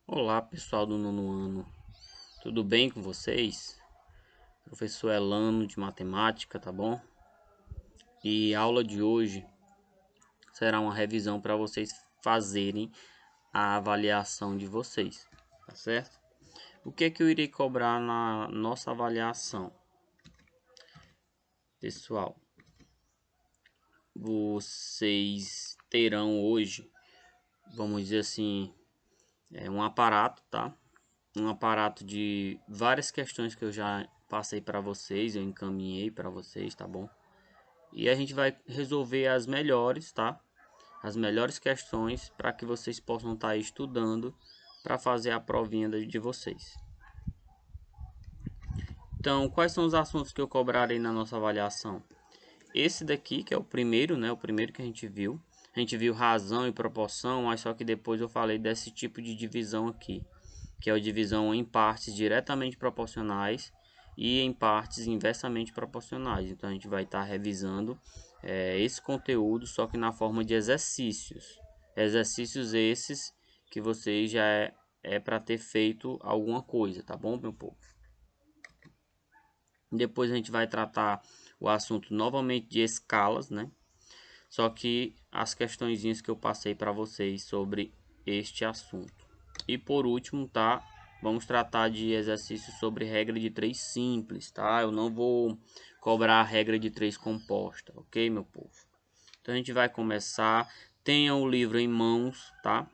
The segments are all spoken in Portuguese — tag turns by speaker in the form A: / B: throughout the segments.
A: Olá pessoal do nono ano, tudo bem com vocês? Professor Elano de matemática, tá bom? E a aula de hoje será uma revisão para vocês fazerem a avaliação de vocês, tá certo? O que é que eu irei cobrar na nossa avaliação? Pessoal, vocês terão hoje, vamos dizer assim, um aparato, tá? Um aparato de várias questões que eu já passei para vocês, eu encaminhei para vocês, tá bom? E a gente vai resolver as melhores, tá? As melhores questões para que vocês possam estar estudando para fazer a provinha de vocês. Então, quais são os assuntos que eu cobrarei na nossa avaliação? Esse daqui, que é o primeiro, né? O primeiro que a gente viu. A gente viu razão e proporção, mas só que depois eu falei desse tipo de divisão aqui, que é a divisão em partes diretamente proporcionais e em partes inversamente proporcionais. Então a gente vai estar revisando esse conteúdo, só que na forma de exercícios. Exercícios esses que vocês já é para ter feito alguma coisa, tá bom, meu povo? Depois a gente vai tratar o assunto novamente de escalas, né? Só que as questõezinhas que eu passei para vocês sobre este assunto. E por último, tá? Vamos tratar de exercícios sobre regra de 3 simples, tá? Eu não vou cobrar a regra de 3 composta, ok, meu povo? Então a gente vai começar. Tenham o livro em mãos, tá?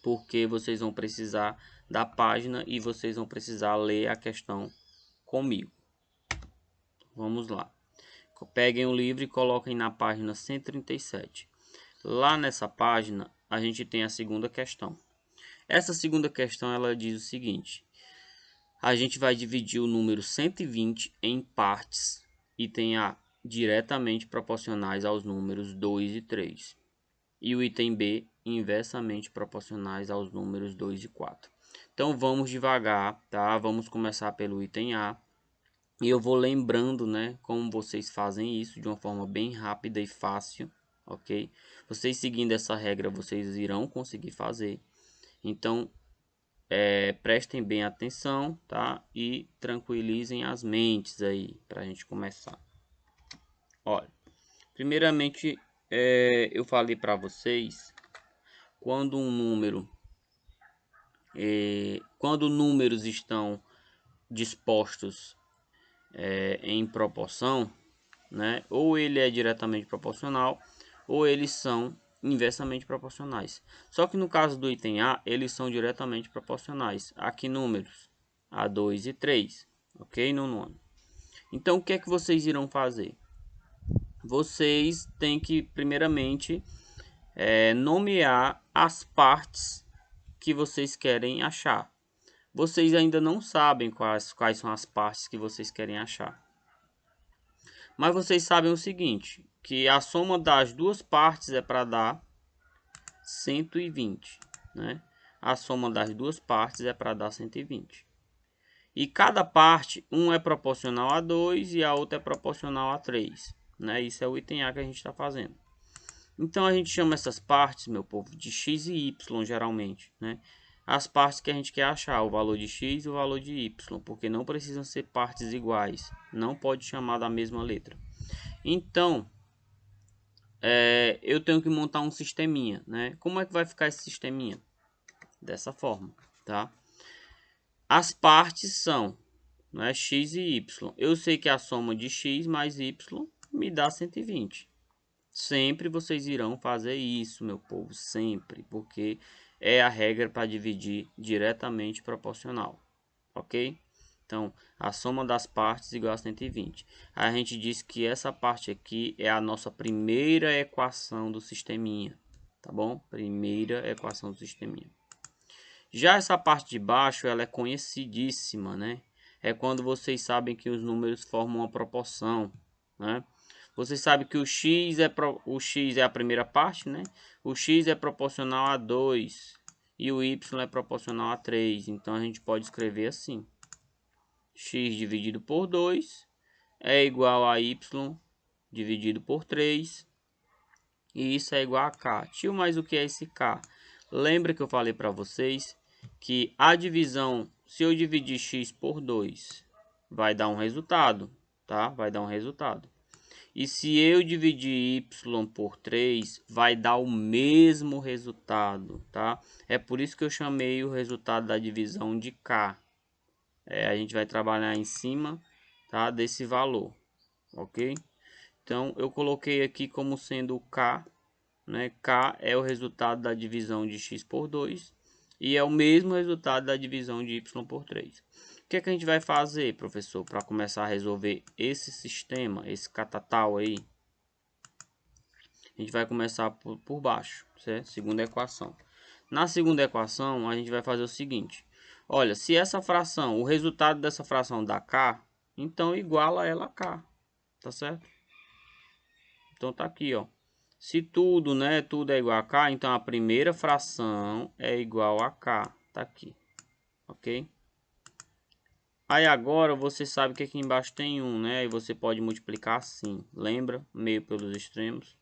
A: Porque vocês vão precisar da página e vocês vão precisar ler a questão comigo. Vamos lá. Peguem o livro e coloquem na página 137. Lá nessa página, a gente tem a segunda questão. Essa segunda questão, ela diz o seguinte: a gente vai dividir o número 120 em partes, item A, diretamente proporcionais aos números 2 e 3. E o item B, inversamente proporcionais aos números 2 e 4. Então vamos devagar, tá? Vamos começar pelo item A. E eu vou lembrando, né, como vocês fazem isso de uma forma bem rápida e fácil, ok? Vocês seguindo essa regra, vocês irão conseguir fazer. Então, prestem bem atenção, tá? E tranquilizem as mentes aí para a gente começar. Olha, primeiramente, eu falei para vocês quando um número, quando números estão dispostos em proporção, né? Ou ele é diretamente proporcional, ou eles são inversamente proporcionais. Só que no caso do item A, eles são diretamente proporcionais. Aqui números A, 2 e 3, ok? No nono. Então o que é que vocês irão fazer? Vocês têm que primeiramente nomear as partes que vocês querem achar. Vocês ainda não sabem quais são as partes que vocês querem achar. Mas vocês sabem o seguinte, que a soma das duas partes é para dar 120, né? A soma das duas partes é para dar 120. E cada parte, um é proporcional a 2 e a outra é proporcional a 3, né? Isso é o item A que a gente está fazendo. Então a gente chama essas partes, meu povo, de x e y geralmente, né? As partes que a gente quer achar, o valor de x e o valor de y, porque não precisam ser partes iguais, não pode chamar da mesma letra. Então, eu tenho que montar um sisteminha, né? Como é que vai ficar esse sisteminha? Dessa forma, tá? As partes são, né, x e y. Eu sei que a soma de x mais y me dá 120. Sempre vocês irão fazer isso, meu povo, sempre, porque é a regra para dividir diretamente proporcional, ok? Então, a soma das partes igual a 120. A gente diz que essa parte aqui é a nossa primeira equação do sisteminha, tá bom? Primeira equação do sisteminha. Já essa parte de baixo, ela é conhecidíssima, né? É quando vocês sabem que os números formam uma proporção, né? Vocês sabem que o x é a primeira parte, né? O x é proporcional a 2 e o y é proporcional a 3. Então a gente pode escrever assim: x dividido por 2 é igual a y dividido por 3. E isso é igual a k. Tio, mas o que é esse k? Lembra que eu falei para vocês que a divisão, se eu dividir x por 2, vai dar um resultado, tá? Vai dar um resultado. E se eu dividir y por 3, vai dar o mesmo resultado, tá? É por isso que eu chamei o resultado da divisão de k. A gente vai trabalhar em cima, tá, desse valor, ok? Então, eu coloquei aqui como sendo o k, né? K é o resultado da divisão de x por 2 e é o mesmo resultado da divisão de y por 3. O que é que a gente vai fazer, professor, para começar a resolver esse sistema, esse catatal aí? A gente vai começar por baixo, certo? Segunda equação. Na segunda equação, a gente vai fazer o seguinte. Olha, se essa fração, o resultado dessa fração dá k, então iguala ela a k, tá certo? Então tá aqui, ó. Se tudo, né, tudo é igual a k, então a primeira fração é igual a k, tá aqui, ok? Aí agora você sabe que aqui embaixo tem 1, né? E você pode multiplicar assim, lembra? Meio pelos extremos.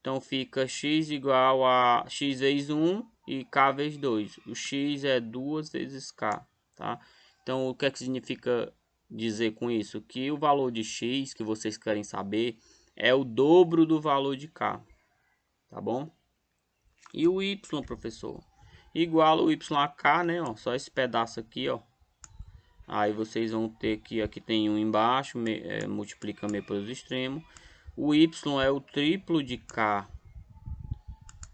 A: Então fica x igual a x vezes 1 e k vezes 2. O x é 2 vezes k, tá? Então o que é que significa dizer com isso? Que o valor de x que vocês querem saber é o dobro do valor de k, tá bom? E o y, professor? Igual o y a k, né? Ó, só esse pedaço aqui, ó. Aí vocês vão ter que aqui tem 1 embaixo, multiplica meio pelos extremos. O y é o triplo de k.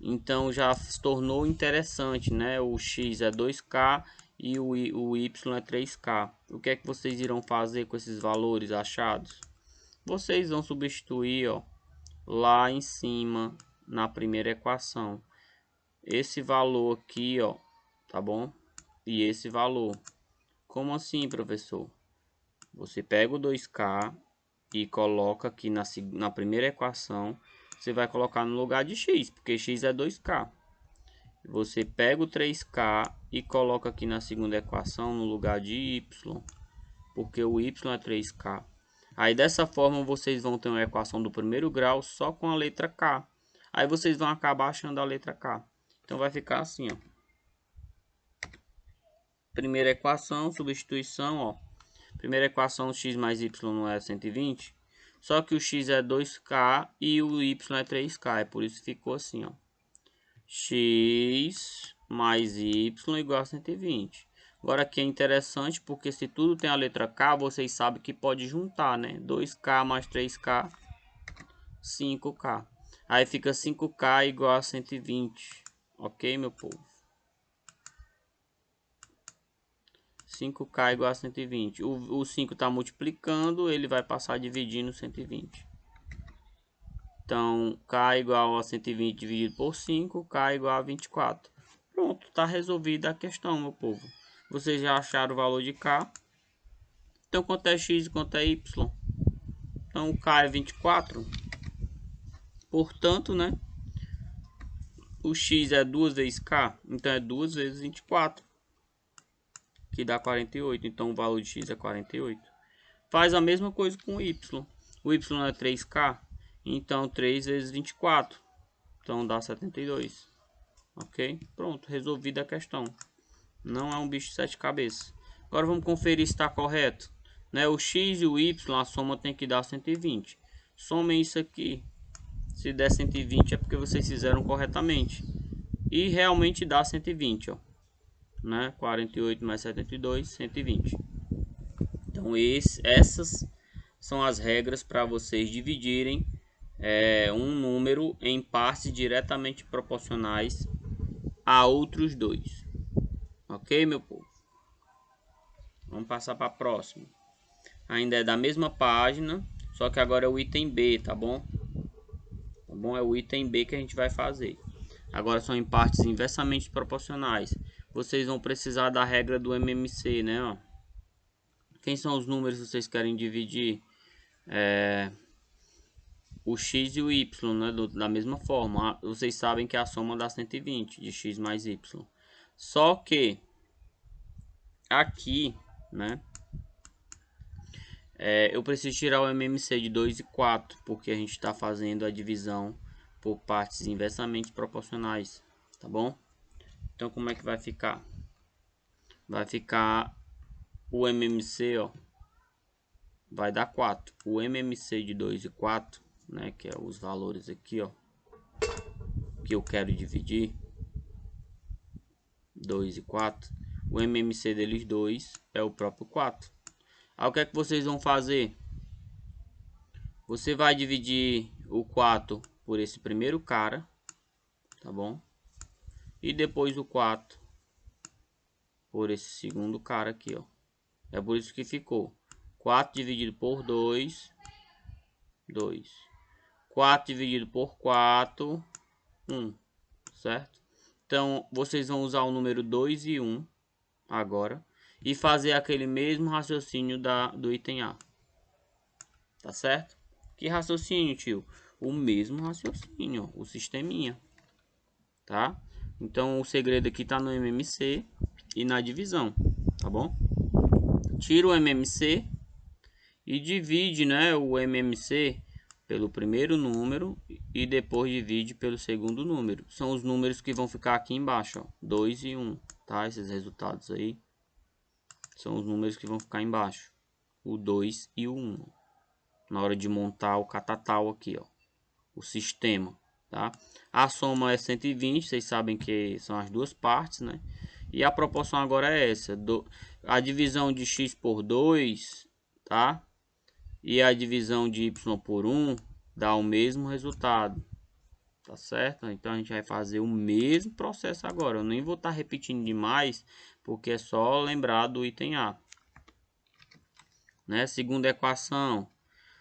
A: Então já se tornou interessante, né? O x é 2k e o y é 3k. O que é que vocês irão fazer com esses valores achados? Vocês vão substituir, ó, lá em cima na primeira equação. Esse valor aqui, ó, tá bom? E esse valor. Como assim, professor? Você pega o 2k e coloca aqui na primeira equação. Você vai colocar no lugar de x, porque x é 2k. Você pega o 3k e coloca aqui na segunda equação no lugar de y, porque o y é 3k. Aí dessa forma vocês vão ter uma equação do primeiro grau só com a letra k. Aí vocês vão acabar achando a letra k. Então vai ficar assim, ó. Primeira equação, substituição, ó. Primeira equação, x mais y não é 120. Só que o x é 2k e o y é 3k. É por isso que ficou assim, ó. X mais y igual a 120. Agora aqui é interessante porque se tudo tem a letra k, vocês sabem que pode juntar, né? 2k mais 3k, 5k. Aí fica 5k igual a 120. Ok, meu povo? 5k igual a 120. O 5 está multiplicando, ele vai passar dividindo 120. Então, k igual a 120 dividido por 5, k igual a 24. Pronto, está resolvida a questão, meu povo. Vocês já acharam o valor de k. Então, quanto é x e quanto é y? Então, o k é 24. Portanto, né? O x é 2 vezes k. Então, é 2 vezes 24. Que dá 48. Então, o valor de x é 48. Faz a mesma coisa com o y. O y é 3k. Então, 3 vezes 24. Então, dá 72. Ok? Pronto, resolvida a questão. Não é um bicho de 7 cabeças. Agora vamos conferir se está correto. Né? O x e o y, a soma tem que dar 120. Somem isso aqui. Se der 120 é porque vocês fizeram corretamente. E realmente dá 120. Ó. Né? 48 mais 72, 120. Então essas são as regras para vocês dividirem um número em partes diretamente proporcionais a outros dois. Ok, meu povo? Vamos passar para a próxima. Ainda é da mesma página, só que agora é o item B, tá bom? Tá bom? É o item B que a gente vai fazer. Agora são em partes inversamente proporcionais. Vocês vão precisar da regra do MMC, né? Ó. Quem são os números que vocês querem dividir? O x e o y, né? Da mesma forma. Vocês sabem que a soma dá 120 de x mais y. Só que aqui, né? Eu preciso tirar o MMC de 2 e 4, porque a gente está fazendo a divisão por partes inversamente proporcionais, tá bom? Então, como é que vai ficar? vai ficar o MMC, ó, vai dar 4. O MMC de 2 e 4, né, que é os valores aqui, ó, que eu quero dividir, 2 e 4, o MMC deles dois é o próprio 4. Aí o que é que vocês vão fazer? Você vai dividir o 4 por esse primeiro cara, tá bom? E depois o 4 por esse segundo cara aqui, ó. É por isso que ficou 4 dividido por 2, 2. 4 dividido por 4, 1, certo? Então, vocês vão usar o número 2 e 1 agora e fazer aquele mesmo raciocínio do item A. Tá certo? Que raciocínio, tio? O mesmo raciocínio, o sisteminha. Tá? Então, o segredo aqui tá no MMC e na divisão, tá bom? Tira o MMC e divide, né, o MMC pelo primeiro número e depois divide pelo segundo número. São os números que vão ficar aqui embaixo, ó, 2 e 1, tá? Esses resultados aí são os números que vão ficar embaixo, o 2 e o 1, na hora de montar o catatal aqui, ó, o sistema, tá? A soma é 120, vocês sabem que são as duas partes, né? E a proporção agora é essa, a divisão de x por 2, tá? E a divisão de y por 1 dá o mesmo resultado, tá certo? Então a gente vai fazer o mesmo processo agora. Eu nem vou estar repetindo demais, porque é só lembrar do item A, né? Segunda equação,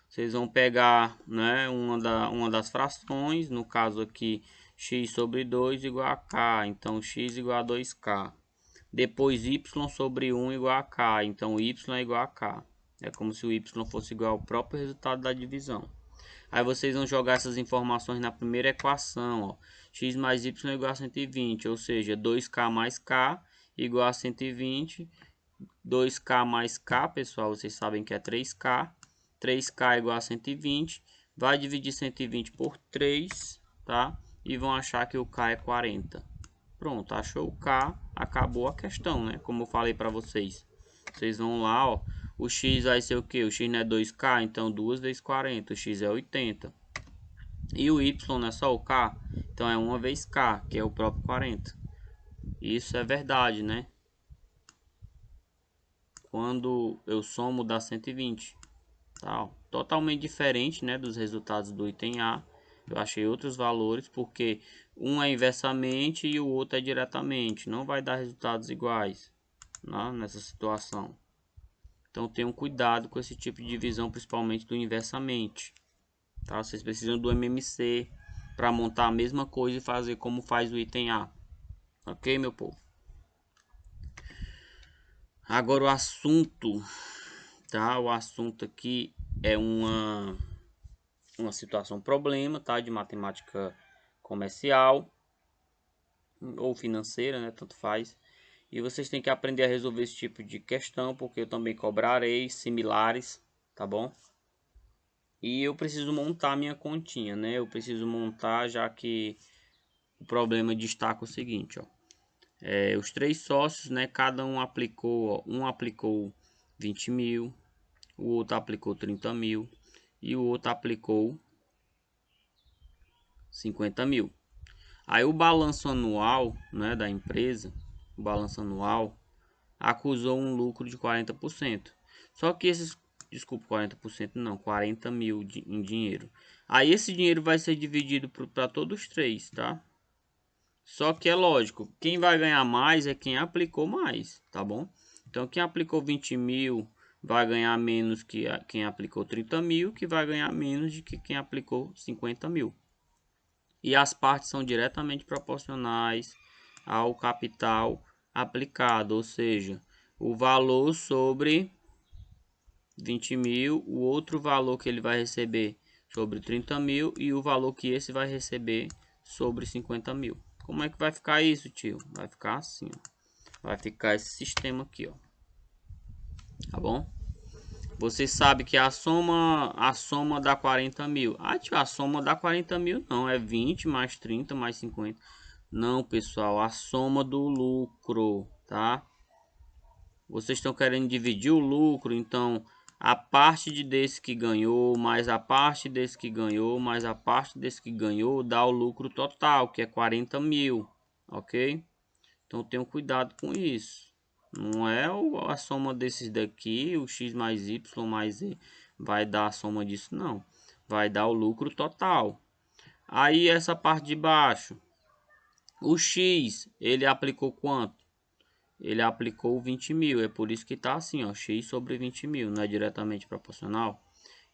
A: vocês vão pegar, né, uma das frações, no caso aqui x sobre 2 igual a k, então x igual a 2k. Depois y sobre 1 igual a k, então y é igual a k. É como se o y fosse igual ao próprio resultado da divisão. Aí vocês vão jogar essas informações na primeira equação, ó. X mais y é igual a 120, ou seja, 2k mais k igual a 120. 2k mais k, pessoal, vocês sabem que é 3k. 3k igual a 120. Vai dividir 120 por 3, tá? E vão achar que o k é 40. Pronto, achou o k, acabou a questão, né? Como eu falei para vocês. Vocês vão lá, ó. O x vai ser o que? O x não é 2k, então 2 vezes 40. O x é 80. E o y não é só o k, então é 1 vezes k, que é o próprio 40. Isso é verdade, né? Quando eu somo dá 120. Tá? Totalmente diferente, né, dos resultados do item A. Eu achei outros valores, porque um é inversamente e o outro é diretamente. Não vai dar resultados iguais, né, nessa situação. Então tenham cuidado com esse tipo de divisão, principalmente do inversamente. Tá? Vocês precisam do MMC para montar a mesma coisa e fazer como faz o item A. Ok, meu povo? Agora o assunto, tá? O assunto aqui é uma situação problema, tá? De matemática comercial ou financeira, né? Tanto faz. E vocês têm que aprender a resolver esse tipo de questão, porque eu também cobrarei similares, tá bom? E eu preciso montar minha continha, né? Eu preciso montar, já que o problema destaca o seguinte, ó. Os três sócios, né? Cada um aplicou, ó, um aplicou 20 mil, o outro aplicou 30 mil e o outro aplicou 50 mil. Aí o balanço anual, né, da empresa, o balanço anual, acusou um lucro de 40%. Só que esses, desculpa, 40% não, 40 mil em dinheiro. Aí esse dinheiro vai ser dividido para todos os três, tá? Só que é lógico, quem vai ganhar mais é quem aplicou mais, tá bom? Então quem aplicou 20 mil vai ganhar menos que quem aplicou 30 mil, que vai ganhar menos de que quem aplicou 50 mil. E as partes são diretamente proporcionais ao capital aplicado, ou seja, o valor sobre 20 mil, o outro valor que ele vai receber sobre 30 mil e o valor que esse vai receber sobre 50 mil. Como é que vai ficar isso, tio? Vai ficar assim, ó. Vai ficar esse sistema aqui, ó. Tá bom? Você sabe que a soma dá 40 mil. Ah, tio, a soma dá 40 mil não. É 20 mais 30 mais 50. Não, pessoal. A soma do lucro, tá? Vocês estão querendo dividir o lucro, então a parte desse que ganhou, mais a parte desse que ganhou, mais a parte desse que ganhou, dá o lucro total, que é 40 mil, ok? Então tenham cuidado com isso. Não é a soma desses daqui, o x mais y mais z, vai dar a soma disso, não. Vai dar o lucro total. Aí essa parte de baixo, o x, ele aplicou quanto? Ele aplicou 20 mil, é por isso que está assim, ó, x sobre 20 mil, não é diretamente proporcional.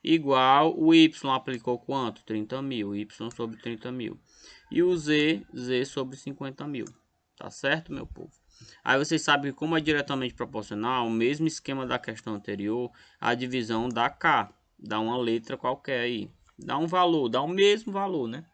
A: Igual o y aplicou quanto? 30 mil, y sobre 30 mil. E o z sobre 50 mil. Tá certo, meu povo? Aí vocês sabem que como é diretamente proporcional, o mesmo esquema da questão anterior, a divisão dá K. Dá uma letra qualquer aí. Dá um valor, dá o mesmo valor, né?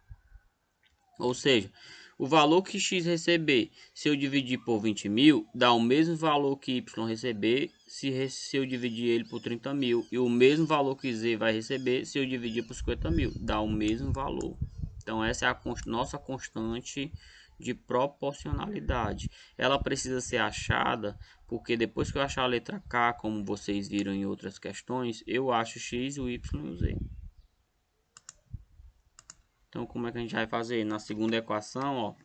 A: Ou seja, o valor que x receber, se eu dividir por 20 mil, dá o mesmo valor que y receber, se eu dividir ele por 30 mil. E o mesmo valor que z vai receber, se eu dividir por 50 mil. Dá o mesmo valor. Então essa é a nossa constante de proporcionalidade. Ela precisa ser achada, porque depois que eu achar a letra K, como vocês viram em outras questões, eu acho x, o y e o z. Então como é que a gente vai fazer? Na segunda equação, ó,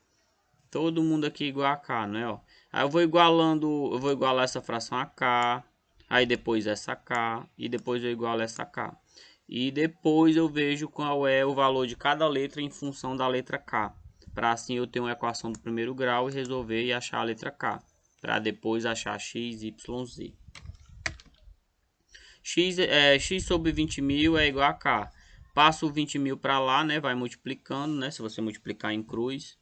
A: todo mundo aqui igual a K, né, ó. Aí eu vou igualar essa fração a K, aí depois essa K, e depois eu igualo essa K. E depois eu vejo qual é o valor de cada letra em função da letra K. Para assim eu ter uma equação do primeiro grau e resolver e achar a letra K. Para depois achar x, y, z. X sobre 20 mil é igual a K. Passa o 20 mil para lá, né? Vai multiplicando, né? Se você multiplicar em cruz.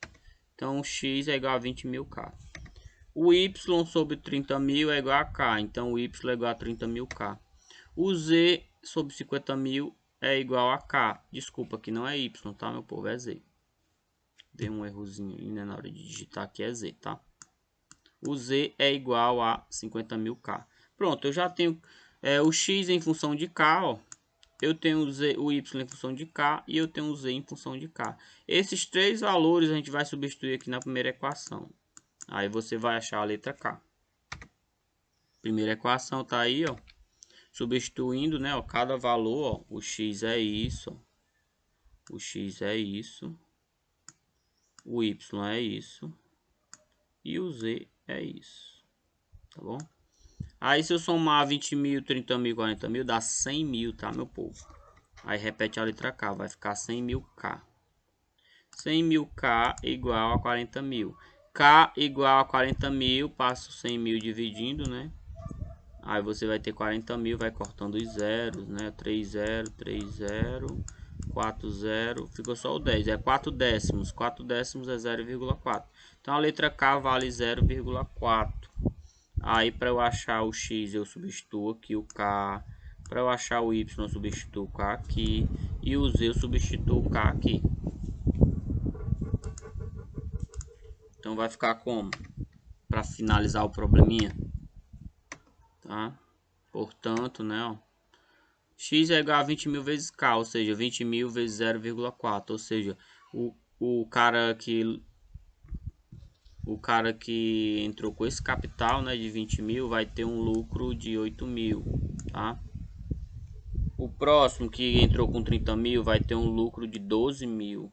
A: Então, x é igual a 20 mil K. O y sobre 30 mil é igual a K. Então, o y é igual a 30 mil K. O z sobre 50 mil é igual a K. Desculpa, que não é y, tá, meu povo? É z. Dei um errozinho aí, né? Na hora de digitar aqui é z, tá? O z é igual a 50 mil K. Pronto, eu já tenho o x em função de K, ó. Eu tenho o y em função de K e eu tenho o z em função de K. Esses três valores a gente vai substituir aqui na primeira equação. Aí você vai achar a letra K. Primeira equação tá aí, ó. Substituindo, né, ó, cada valor, ó, o x é isso, ó. O x é isso, o y é isso e o z é isso, tá bom? Aí se eu somar 20 mil, 30 mil, 40 mil, dá 100 mil, tá, meu povo? Aí repete a letra K, vai ficar 100 mil K. 100 mil K igual a 40 mil. K igual a 40 mil, passo 100 mil dividindo, né? Aí você vai ter 40 mil, vai cortando os zeros, né? 3 0, 3 0, 4 0, ficou só o 10. É 4 décimos. 4 décimos é 0,4. Então a letra K vale 0,4. Aí para eu achar o X eu substituo aqui o K. Para eu achar o Y eu substituo o K aqui. E o Z eu substituo o K aqui. Então vai ficar como? Para finalizar o probleminha. Tá? Portanto, né, ó. X é igual a 20 mil vezes K, ou seja, 20 mil vezes 0,4. Ou seja, o cara que entrou com esse capital, né, de 20 mil vai ter um lucro de 8 mil, tá? O próximo que entrou com 30 mil vai ter um lucro de 12 mil.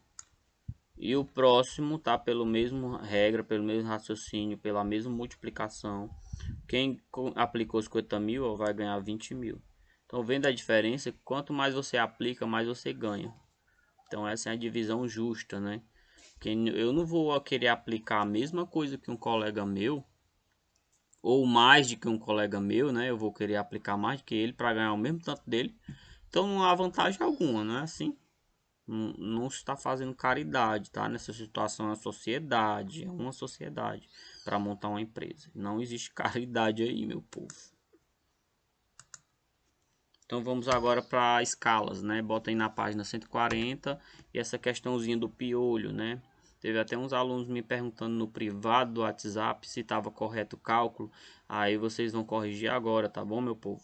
A: E o próximo, tá, pelo mesmo regra, pelo mesmo raciocínio, pela mesma multiplicação. Quem aplicou 50 mil ó, vai ganhar 20 mil. Então, vendo a diferença, quanto mais você aplica, mais você ganha. Então, essa é a divisão justa, né? Eu não vou querer aplicar a mesma coisa que um colega meu, ou mais de que um colega meu, né? Eu vou querer aplicar mais do que ele para ganhar o mesmo tanto dele. Então, não há vantagem alguma, não é assim? Não está fazendo caridade, tá? Nessa situação é a sociedade, é uma sociedade para montar uma empresa. Não existe caridade aí, meu povo. Então vamos agora para escalas, né? Bota aí na página 140 e essa questãozinha do piolho, né? Teve até uns alunos me perguntando no privado do WhatsApp se estava correto o cálculo. Aí vocês vão corrigir agora, tá bom, meu povo?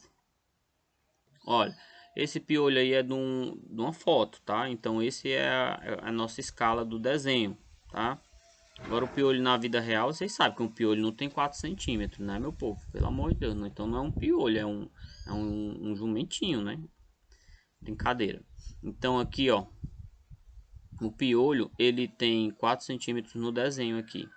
A: Olha, esse piolho aí é de uma foto, tá? Então esse é a nossa escala do desenho, tá? Agora o piolho na vida real, vocês sabem que um piolho não tem 4 centímetros, né, meu povo? Pelo amor de Deus, não. Então não é um piolho, é um jumentinho, né? Brincadeira. Então aqui, ó, o piolho, ele tem 4 centímetros no desenho aqui,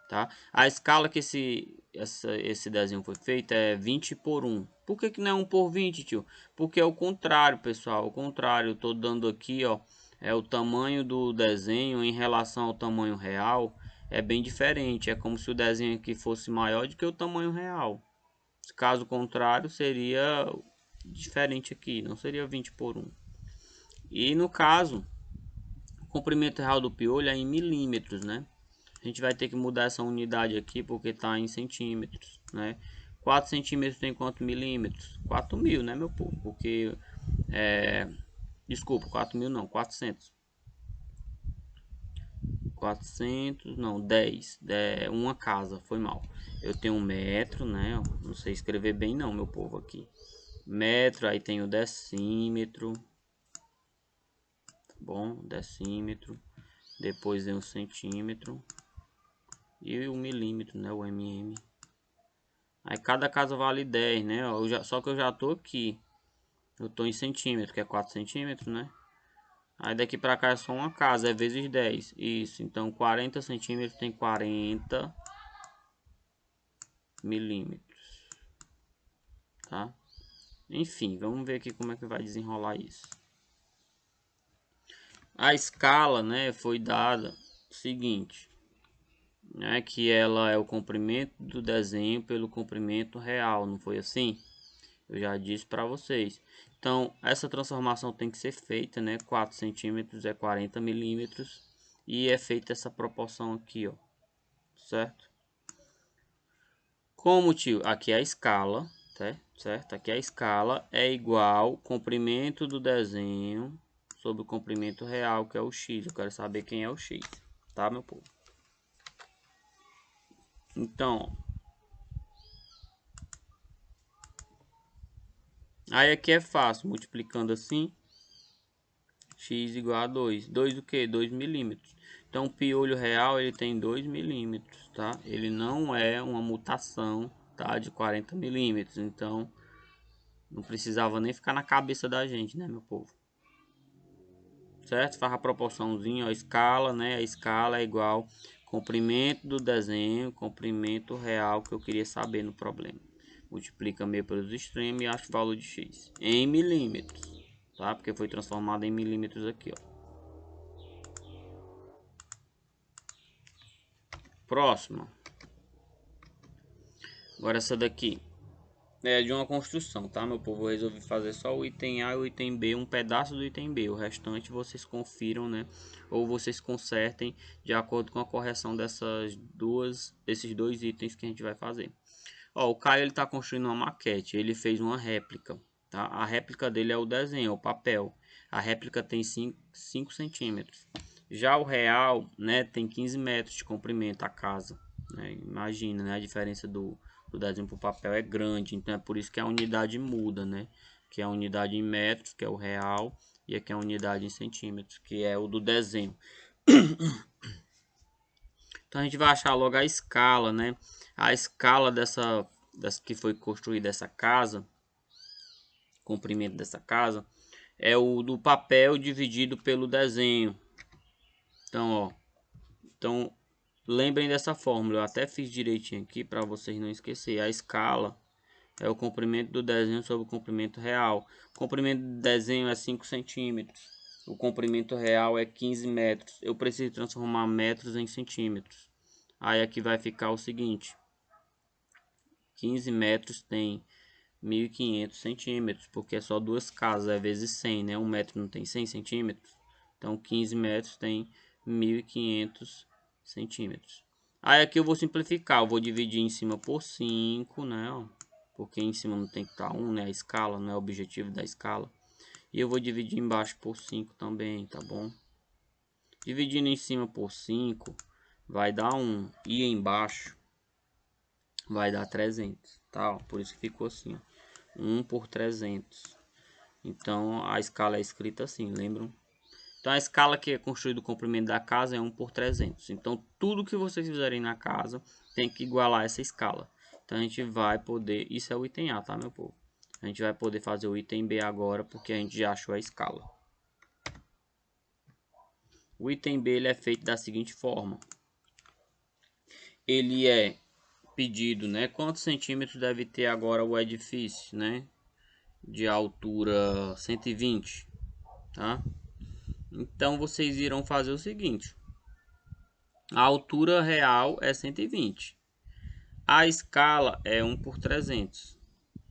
A: tá? A escala que esse desenho foi feito é 20 por 1. Por que que não é 1 por 20, tio? Porque é o contrário, pessoal. O contrário, eu tô dando aqui, ó, é o tamanho do desenho em relação ao tamanho real. É bem diferente. É como se o desenho aqui fosse maior do que o tamanho real. Caso contrário, seria diferente aqui. Não seria 20 por 1. E no caso, o comprimento real do piolho é em milímetros, né? A gente vai ter que mudar essa unidade aqui porque está em centímetros, né? 4 centímetros tem quantos milímetros? 4.000, né, meu povo? Porque, desculpa, 4.000 não, 400. 400, não, 10. Uma casa, foi mal. Eu tenho 1 metro, né? Não sei escrever bem não, meu povo, aqui. Metro, aí tem o decímetro. Tá bom, decímetro. Depois tem o centímetro. E o milímetro, né? O mm. Aí cada casa vale 10, né? Só que eu já tô aqui. Eu tô em centímetro, que é 4 centímetros, né? Aí daqui pra cá é só uma casa, é vezes 10. Isso, então 40 centímetros tem 40 milímetros, tá? Enfim, vamos ver aqui como é que vai desenrolar isso. A escala, né, foi dada o seguinte, né? Que ela é o comprimento do desenho pelo comprimento real, não foi assim? Eu já disse para vocês. Então, essa transformação tem que ser feita, né? 4 centímetros é 40 milímetros. E é feita essa proporção aqui, ó. Certo? Como, tio? Aqui é a escala, tá? Certo? Aqui a escala é igual comprimento do desenho sobre o comprimento real, que é o x. Eu quero saber quem é o x, tá, meu povo? Então, aí aqui é fácil, multiplicando assim, x igual a 2. 2 o que? 2 milímetros. Então, o piolho real ele tem 2 milímetros, tá? Ele não é uma mutação, tá? De 40 milímetros. Então, não precisava nem ficar na cabeça da gente, né, meu povo? Certo? Faz a proporçãozinha, a escala, né? A escala é igual comprimento do desenho, comprimento real que eu queria saber no problema. Multiplica meio pelos extremos e acha o valor de x em milímetros, tá? Porque foi transformado em milímetros aqui, ó. Próximo. Agora essa daqui é de uma construção, tá, meu povo? Eu resolvi fazer só o item A e o item B, um pedaço do item B. O restante vocês confiram, né? Ou vocês consertem de acordo com a correção desses dois itens que a gente vai fazer. Ó, o Caio ele tá construindo uma maquete, ele fez uma réplica, tá? A réplica dele é o desenho, é o papel. A réplica tem 5 centímetros. Já o real, né, tem 15 metros de comprimento a casa, né? Imagina, né, a diferença do desenho para o papel é grande, então é por isso que a unidade muda, né? Que é a unidade em metros, que é o real, e aqui é a unidade em centímetros, que é o do desenho. Então a gente vai achar logo a escala, né? A escala dessa que foi construída essa casa, comprimento dessa casa, é o do papel dividido pelo desenho. Então, ó, então lembrem dessa fórmula, eu até fiz direitinho aqui para vocês não esquecer. A escala é o comprimento do desenho sobre o comprimento real. O comprimento do desenho é 5 centímetros. O comprimento real é 15 metros. Eu preciso transformar metros em centímetros. Aí aqui vai ficar o seguinte. 15 metros tem 1.500 centímetros. Porque é só duas casas. É vezes 100, né? 1 metro não tem 100 centímetros. Então 15 metros tem 1.500 centímetros. Aí aqui eu vou simplificar. Eu vou dividir em cima por 5, né? Ó, porque em cima não tem que estar 1, né? A escala, não é o objetivo da escala. E eu vou dividir embaixo por 5 também, tá bom? Dividindo em cima por 5 vai dar 1. E embaixo vai dar 300, tá? Ó, por isso que ficou assim, ó. 1 por 300. Então a escala é escrita assim, lembram? Então a escala que é construída o comprimento da casa é 1 por 300. Então tudo que vocês fizerem na casa tem que igualar essa escala. Então a gente vai poder, isso é o item A, tá, meu povo? A gente vai poder fazer o item B agora porque a gente já achou a escala. O item B ele é feito da seguinte forma. Ele é pedido, né? Quantos centímetros deve ter agora o edifício, né? De altura 120, tá? Então vocês irão fazer o seguinte: a altura real é 120, a escala é 1 por 300.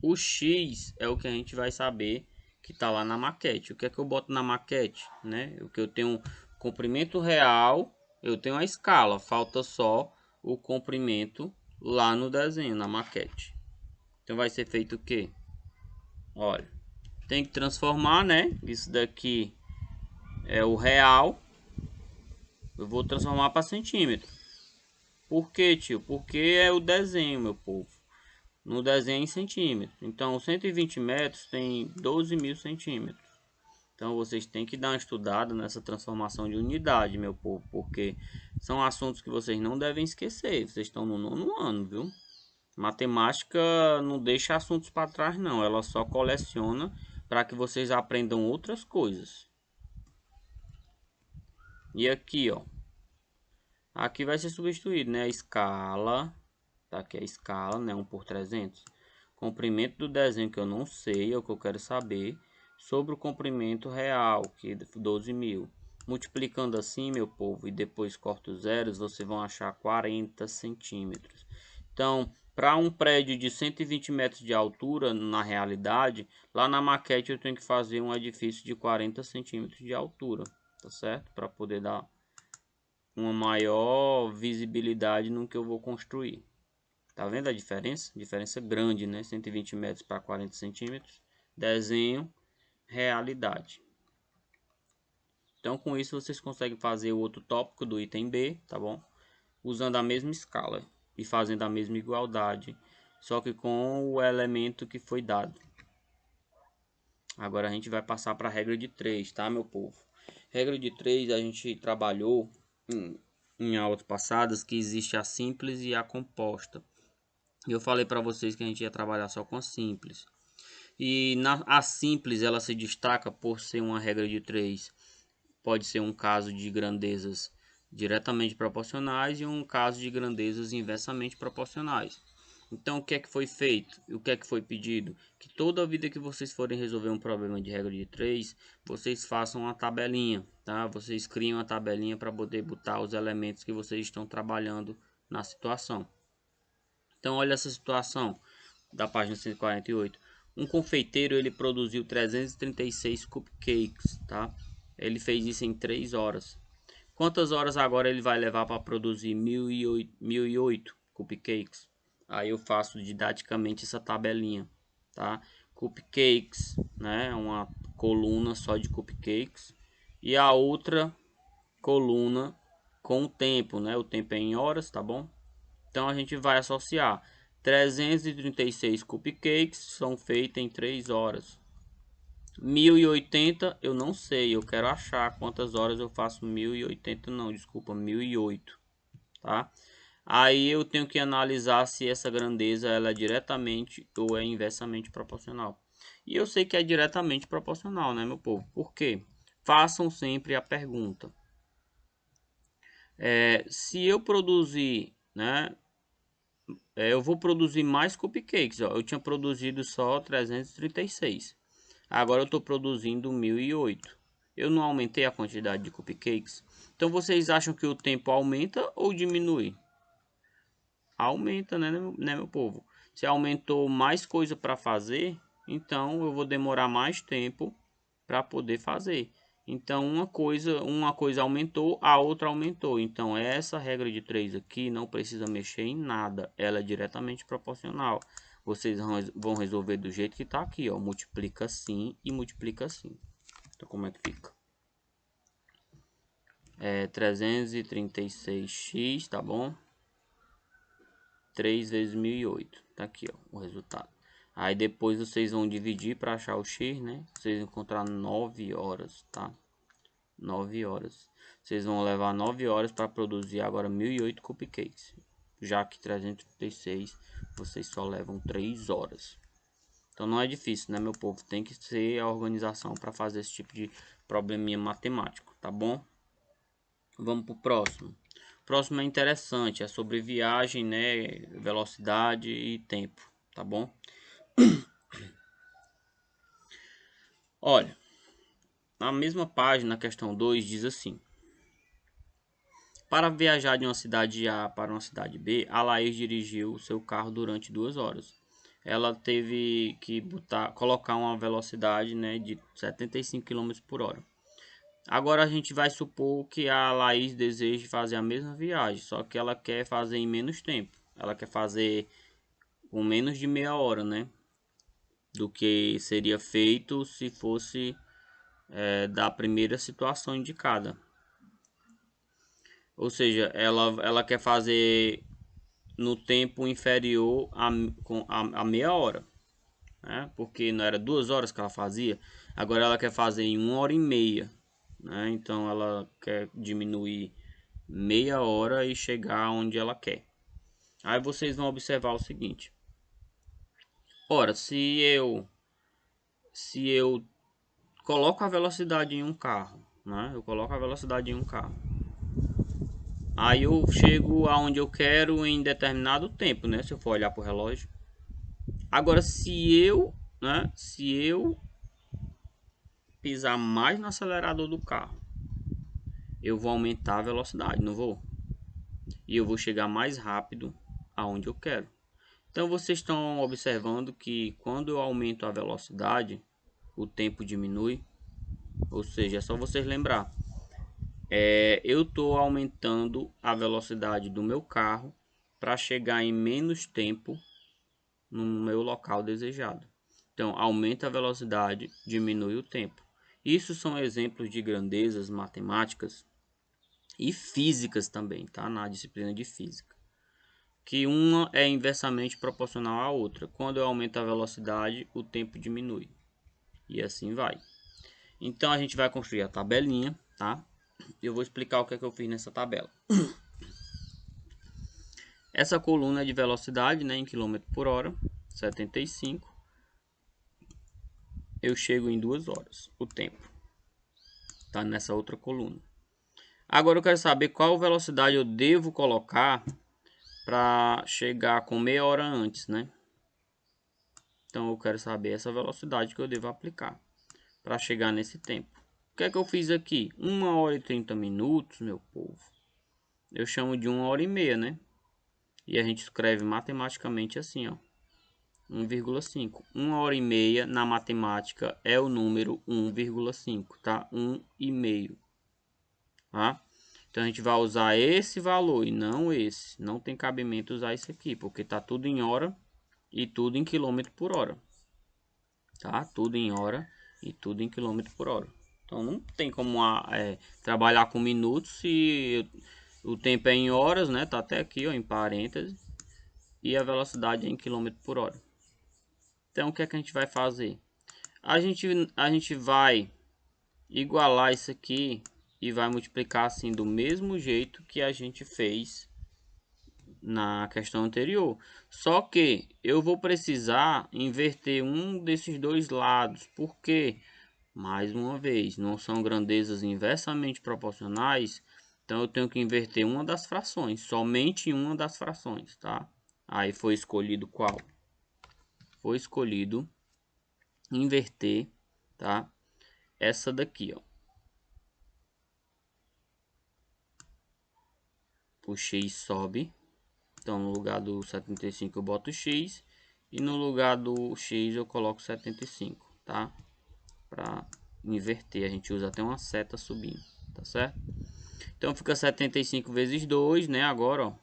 A: O X é o que a gente vai saber que está lá na maquete. O que é que eu boto na maquete, né? O que eu tenho comprimento real, eu tenho a escala, falta só o comprimento lá no desenho, na maquete. Então vai ser feito o que? Olha, tem que transformar, né? Isso daqui é o real. Eu vou transformar para centímetro. Por quê, tio? Porque é o desenho, meu povo. No desenho é em centímetros. Então, 120 metros tem 12.000 centímetros. Então, vocês têm que dar uma estudada nessa transformação de unidade, meu povo. Porque são assuntos que vocês não devem esquecer. Vocês estão no 9º ano, viu? Matemática não deixa assuntos para trás, não. Ela só coleciona para que vocês aprendam outras coisas. E aqui, ó. Aqui vai ser substituído, né? A escala. Tá aqui a escala, né? 1 por 300. Comprimento do desenho que eu não sei, é o que eu quero saber. Sobre o comprimento real, que é 12.000. Multiplicando assim, meu povo, e depois corta os zeros, vocês vão achar 40 centímetros. Então, para um prédio de 120 metros de altura, na realidade, lá na maquete eu tenho que fazer um edifício de 40 centímetros de altura, tá certo? Para poder dar uma maior visibilidade no que eu vou construir. Tá vendo a diferença? Diferença grande, né? 120 metros para 40 centímetros. Desenho, realidade. Então, com isso, vocês conseguem fazer o outro tópico do item B, tá bom? Usando a mesma escala e fazendo a mesma igualdade, só que com o elemento que foi dado. Agora a gente vai passar para a regra de 3, tá, meu povo? Regra de 3 a gente trabalhou em aulas passadas que existe a simples e a composta. Eu falei para vocês que a gente ia trabalhar só com a simples. E a simples ela se destaca por ser uma regra de 3. Pode ser um caso de grandezas diretamente proporcionais e um caso de grandezas inversamente proporcionais. Então, o que é que foi feito? O que é que foi pedido? Que toda vida que vocês forem resolver um problema de regra de 3, vocês façam uma tabelinha, tá? Vocês criam uma tabelinha para poder botar os elementos que vocês estão trabalhando na situação. Então, olha essa situação da página 148. Um confeiteiro ele produziu 336 cupcakes, tá? Ele fez isso em 3 horas. Quantas horas agora ele vai levar para produzir 1008 cupcakes? Aí eu faço didaticamente essa tabelinha, tá? Cupcakes, né? Uma coluna só de cupcakes e a outra coluna com o tempo, né? O tempo é em horas, tá bom? Então a gente vai associar 336 cupcakes são feitos em 3 horas. 1080 eu não sei, eu quero achar quantas horas eu faço 1080 não, desculpa, 1008, tá? Aí eu tenho que analisar se essa grandeza ela é diretamente ou é inversamente proporcional. E eu sei que é diretamente proporcional, né, meu povo? Por quê? Façam sempre a pergunta. Se eu produzir, né, eu vou produzir mais cupcakes, ó. Eu tinha produzido só 336. Agora eu estou produzindo 1008. Eu não aumentei a quantidade de cupcakes. Então vocês acham que o tempo aumenta ou diminui? Aumenta, né, meu povo? Se aumentou mais coisa para fazer, então eu vou demorar mais tempo para poder fazer. Então uma coisa aumentou, a outra aumentou. Então essa regra de 3 aqui não precisa mexer em nada, ela é diretamente proporcional. Vocês vão resolver do jeito que está aqui, ó, multiplica assim e multiplica assim. Então como é que fica? 336x, tá bom? 3 vezes 1008, tá aqui, ó, o resultado. Aí depois vocês vão dividir para achar o x, né? Vocês encontrar 9 horas, tá? 9 horas. Vocês vão levar 9 horas para produzir agora 1008 cupcakes. Já que 336 vocês só levam 3 horas. Então não é difícil, né, meu povo? Tem que ser a organização para fazer esse tipo de probleminha matemático, tá bom? Vamos pro próximo. O próximo é interessante, é sobre viagem, né, velocidade e tempo, tá bom? Olha, na mesma página, questão 2 diz assim: para viajar de uma cidade A para uma cidade B, a Laís dirigiu seu carro durante 2 horas. Ela teve que colocar uma velocidade, né, de 75 km por hora. Agora a gente vai supor que a Laís deseja fazer a mesma viagem, só que ela quer fazer em menos tempo. Ela quer fazer com menos de meia hora, né? Do que seria feito se fosse da primeira situação indicada. Ou seja, ela quer fazer no tempo inferior a meia hora, né? Porque não era 2 horas que ela fazia, agora ela quer fazer em 1 hora e meia, né? Então ela quer diminuir meia hora e chegar onde ela quer. Aí vocês vão observar o seguinte: ora, se eu coloco a velocidade em um carro, né? Eu coloco a velocidade em um carro. Aí eu chego aonde eu quero em determinado tempo, né? Se eu for olhar para o relógio. Agora, se eu pisar mais no acelerador do carro, eu vou aumentar a velocidade, não vou? E eu vou chegar mais rápido aonde eu quero. Então vocês estão observando que quando eu aumento a velocidade, o tempo diminui. Ou seja, é só vocês lembrar. Eu estou aumentando a velocidade do meu carro para chegar em menos tempo no meu local desejado. Então, aumenta a velocidade, diminui o tempo. Isso são exemplos de grandezas matemáticas e físicas também, tá? Na disciplina de física. Que uma é inversamente proporcional à outra. Quando eu aumento a velocidade, o tempo diminui. E assim vai. Então, a gente vai construir a tabelinha, tá? Eu vou explicar o que é que eu fiz nessa tabela. Essa coluna é de velocidade, né, em km por hora, 75. Eu chego em 2 horas, o tempo. Tá nessa outra coluna. Agora eu quero saber qual velocidade eu devo colocar para chegar com meia hora antes, né? Então eu quero saber essa velocidade que eu devo aplicar para chegar nesse tempo. O que é que eu fiz aqui? 1 hora e 30 minutos, meu povo. Eu chamo de 1 hora e meia, né? E a gente escreve matematicamente assim, ó. 1,5. 1 hora e meia na matemática é o número 1,5, tá? 1,5. Tá? Então a gente vai usar esse valor e não esse. Não tem cabimento usar esse aqui, porque tá tudo em hora e tudo em quilômetro por hora. Tá? Tudo em hora e tudo em quilômetro por hora. Então não tem como trabalhar com minutos se o tempo é em horas, né? Tá até aqui, ó, em parênteses. E a velocidade é em quilômetro por hora. Então o que é que a gente vai fazer? A gente vai igualar isso aqui e vai multiplicar assim do mesmo jeito que a gente fez na questão anterior. Só que eu vou precisar inverter um desses dois lados. Por quê? Mais uma vez, não são grandezas inversamente proporcionais. Então eu tenho que inverter uma das frações, somente uma das frações, tá? Aí foi escolhido qual? Foi escolhido inverter, tá? Essa daqui, ó. O x sobe. Então no lugar do 75 eu boto x. E no lugar do x eu coloco 75, tá? Para inverter, a gente usa até uma seta subindo, tá certo? Então fica 75 vezes 2, né? Agora, ó,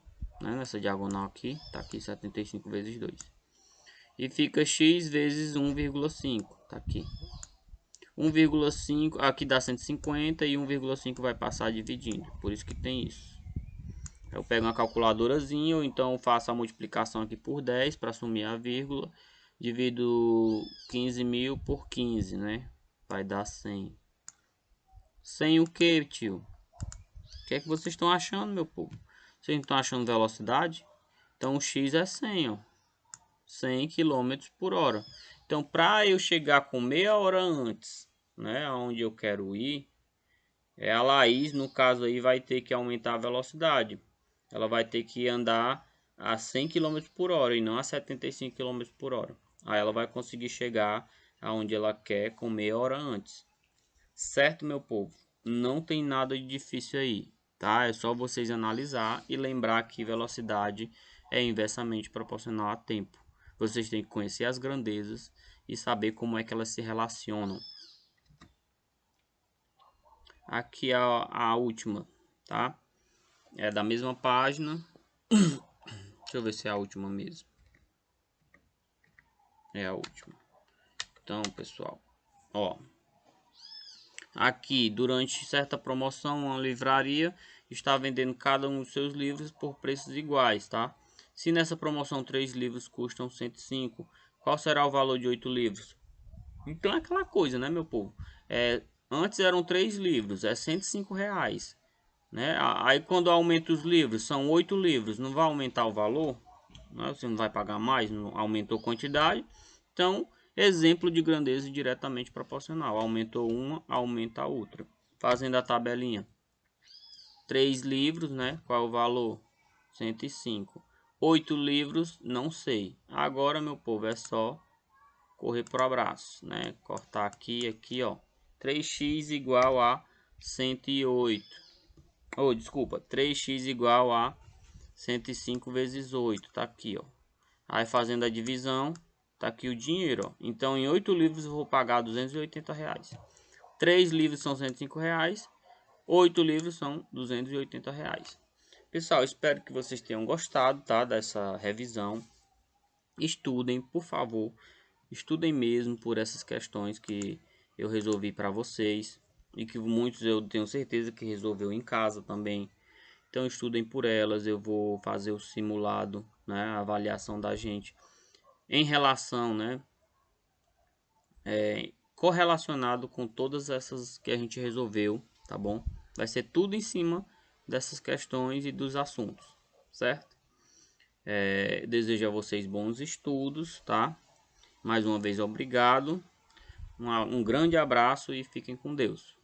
A: né? Nessa diagonal aqui, tá aqui 75 vezes 2. E fica x vezes 1,5, tá aqui. 1,5, aqui dá 150 e 1,5 vai passar dividindo, por isso que tem isso. Eu pego uma calculadorazinha ou então faço a multiplicação aqui por 10 para assumir a vírgula. Divido 15.000 por 15, né? Vai dar 100. 100 o que, tio? O que é que vocês estão achando, meu povo? Vocês não estão achando velocidade? Então o x é 100, ó. 100 km por hora. Então, para eu chegar com meia hora antes, né, aonde eu quero ir, a Laís, no caso aí, vai ter que aumentar a velocidade. Ela vai ter que andar a 100 km por hora e não a 75 km por hora. Aí ela vai conseguir chegar aonde ela quer com meia hora antes. Certo, meu povo? Não tem nada de difícil aí, tá? É só vocês analisar e lembrar que velocidade é inversamente proporcional a tempo. Vocês têm que conhecer as grandezas e saber como é que elas se relacionam. Aqui a última, tá? É da mesma página. Deixa eu ver se é a última mesmo. É a última. Então, pessoal, ó. Aqui, durante certa promoção, uma livraria está vendendo cada um dos seus livros por preços iguais, tá? Se nessa promoção 3 livros custam 105, qual será o valor de 8 livros? Então é aquela coisa, né, meu povo? Antes eram 3 livros, é 105 reais, né? Aí quando aumenta os livros, são 8 livros, não vai aumentar o valor? Né? Você não vai pagar mais, não aumentou a quantidade. Então, exemplo de grandeza diretamente proporcional. Aumentou uma, aumenta a outra. Fazendo a tabelinha. 3 livros, né? Qual é o valor? 105. 8 livros, não sei. Agora, meu povo, é só correr pro abraço, né? Cortar aqui, ó. 3x igual a 108. Oh, desculpa. 3x igual a 105 vezes 8. Tá aqui, ó. Aí fazendo a divisão, tá aqui o dinheiro, ó. Então em 8 livros eu vou pagar 280 reais. 3 livros são 105 reais. 8 livros são 280 reais. Pessoal, espero que vocês tenham gostado, tá, dessa revisão. Estudem, por favor. Estudem mesmo por essas questões que eu resolvi para vocês. E que muitos eu tenho certeza que resolveu em casa também. Então estudem por elas. Eu vou fazer o simulado, né, a avaliação da gente em relação, né, correlacionado com todas essas que a gente resolveu, tá bom? Vai ser tudo em cima dessas questões e dos assuntos, certo? Desejo a vocês bons estudos, tá? Mais uma vez, obrigado. Um grande abraço e fiquem com Deus.